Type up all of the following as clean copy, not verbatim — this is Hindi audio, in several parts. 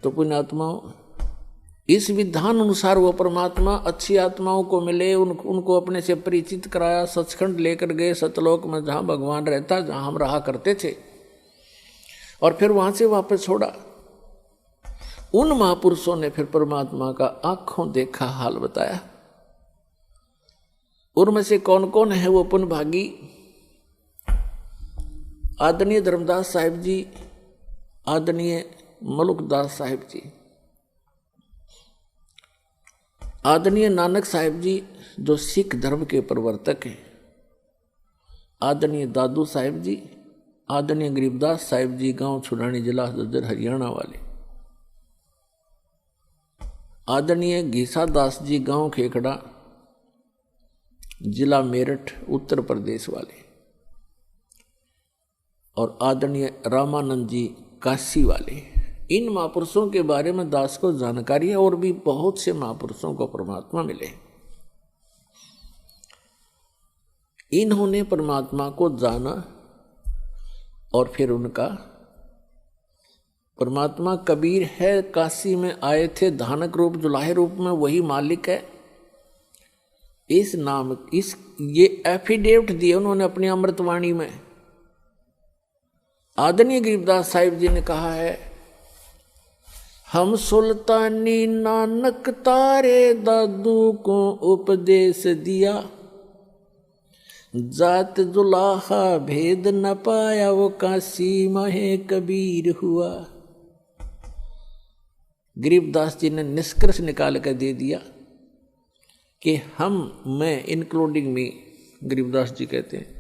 तो पुण्यात्माओं, इस विधान अनुसार वो परमात्मा अच्छी आत्माओं को मिले, उनको अपने से परिचित कराया, सचखंड लेकर गए सतलोक में जहाँ भगवान रहता, जहाँ हम रहा करते थे, और फिर वहाँ से वापस छोड़ा। उन महापुरुषों ने फिर परमात्मा का आंखों देखा हाल बताया। उनमें से कौन कौन है वो पुण्य भागी? आदरणीय धर्मदास साहिब जी, आदरणीय मलुकदास साहिब जी, आदरणीय नानक साहिब जी जो सिख धर्म के प्रवर्तक हैं, आदरणीय दादू साहिब जी, आदरणीय गरीबदास साहिब जी गांव छुड़ानी जिला झज्जर हरियाणा वाले, आदरणीय घीसा दास जी गांव खेखड़ा जिला मेरठ उत्तर प्रदेश वाले, और आदरणीय रामानंद जी काशी वाले। इन महापुरुषों के बारे में दास को जानकारी है, और भी बहुत से महापुरुषों को परमात्मा मिले। इन्होंने परमात्मा को जाना, और फिर उनका परमात्मा कबीर है, काशी में आए थे धानक रूप जुलाहे रूप में, वही मालिक है। इस नाम ये एफिडेविट दिए उन्होंने अपनी अमृतवाणी में। आदरणीय गरीबदास साहिब जी ने कहा है, हम सुल्तानी नानक तारे दादू को उपदेश दिया, जात जुलाहा भेद न पाया, वो काशी माहे कबीर हुआ। गरीबदास जी ने निष्कर्ष निकाल कर दे दिया कि मैं इंक्लूडिंग मी, गरीबदास जी कहते हैं,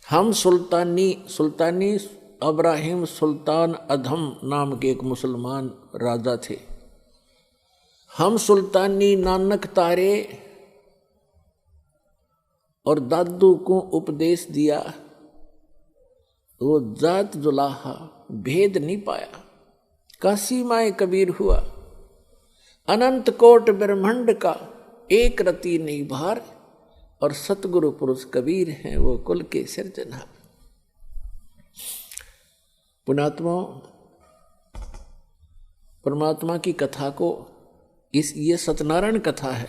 हम सुल्तानी अब्राहिम सुल्तान अधम नाम के एक मुसलमान राजा थे। हम सुल्तानी नानक तारे और दादू को उपदेश दिया, वो जात जुलाहा भेद नहीं पाया, काशी माए कबीर हुआ। अनंत कोट ब्रह्मांड का एक रति नहीं भार, और सतगुरु पुरुष कबीर हैं वो कुल के सिरजनहार। पुण्यात्माओं, परमात्मा की कथा को ये सत्यनारायण कथा है।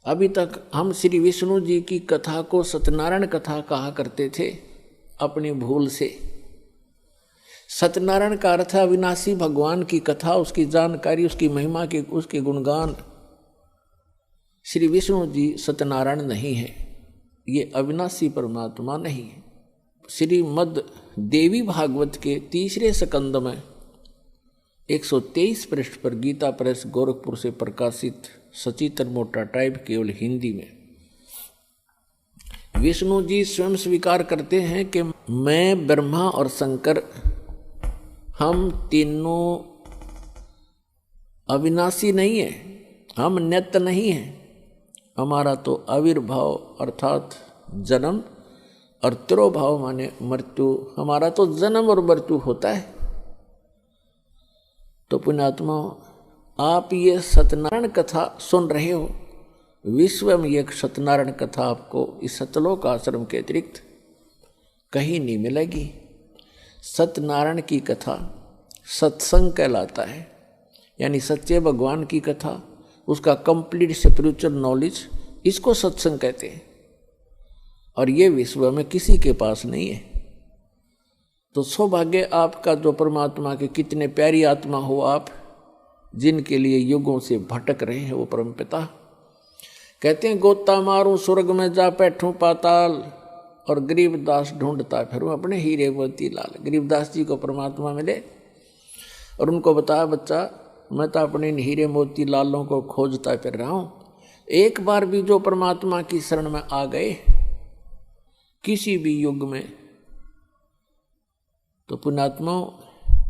अभी तक हम श्री विष्णु जी की कथा को सत्यनारायण कथा कहा करते थे अपनी भूल से। सत्यनारायण का अर्थ है अविनाशी भगवान की कथा, उसकी जानकारी, उसकी महिमा के, उसके गुणगान। श्री विष्णु जी सत्यनारायण नहीं है, ये अविनाशी परमात्मा नहीं है। श्रीमद् देवी भागवत के तीसरे स्कंद में 123 पृष्ठ पर गीता प्रेस गोरखपुर से प्रकाशित सचित्र मोटा टाइप केवल हिंदी में विष्णु जी स्वयं स्वीकार करते हैं कि मैं, ब्रह्मा और शंकर, हम तीनों अविनाशी नहीं है, हम नित्य नहीं है। हमारा तो आविर्भाव अर्थात जन्म और तिरोभाव माने मृत्यु, हमारा तो जन्म और मृत्यु होता है। तो पुण्यात्मा, आप ये सत्यनारायण कथा सुन रहे हो, विश्व में एक सत्यनारायण कथा आपको इस सतलोक आश्रम के अतिरिक्त कहीं नहीं मिलेगी। सत्यनारायण की कथा सत्संग कहलाता है, यानी सच्चे भगवान की कथा, उसका कंप्लीट स्पिरिचुअल नॉलेज, इसको सत्संग कहते हैं। और ये विश्व में किसी के पास नहीं है। तो सौभाग्य आपका जो परमात्मा के कितने प्यारी आत्मा हो आप, जिनके लिए युगों से भटक रहे हैं वो परमपिता। कहते हैं गोता मारूं स्वर्ग में जा बैठूं पाताल, और गरीबदास ढूंढता फिरूं अपने हीरे मोती लाल। गरीबदास जी को परमात्मा मिले और उनको बताया, बच्चा मैं तो अपने इन हीरे मोती लालों को खोजता फिर रहा हूं। एक बार भी जो परमात्मा की शरण में आ गए किसी भी युग में, तो पुण्यात्माओं,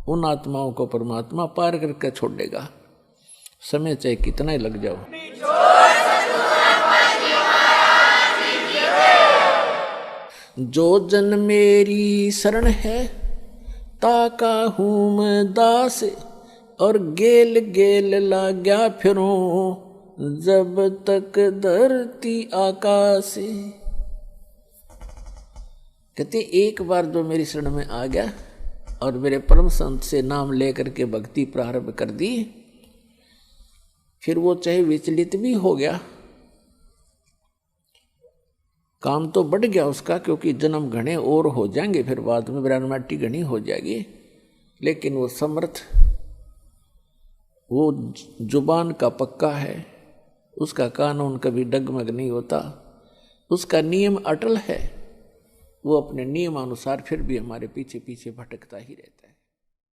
उन आत्माओं को परमात्मा पार करके छोड़ देगा, समय चाहे कितना ही लग जाओ। जो जन मेरी शरण है ताका हूँ मैं दास, और गेल गेल लाग्या फिरूं जब तक धरती आकाश। कहते एक बार जो मेरी शरण में आ गया और मेरे परम संत से नाम लेकर के भक्ति प्रारंभ कर दी, फिर वो चाहे विचलित भी हो गया, काम तो बढ़ गया उसका, क्योंकि जन्म घने और हो जाएंगे, फिर बाद में ब्रह्माटी घनी हो जाएगी, लेकिन वो समर्थ, वो जुबान का पक्का है, उसका कानून कभी डगमग नहीं होता, उसका नियम अटल है, वो अपने नियमानुसार फिर भी हमारे पीछे पीछे भटकता ही रहता है।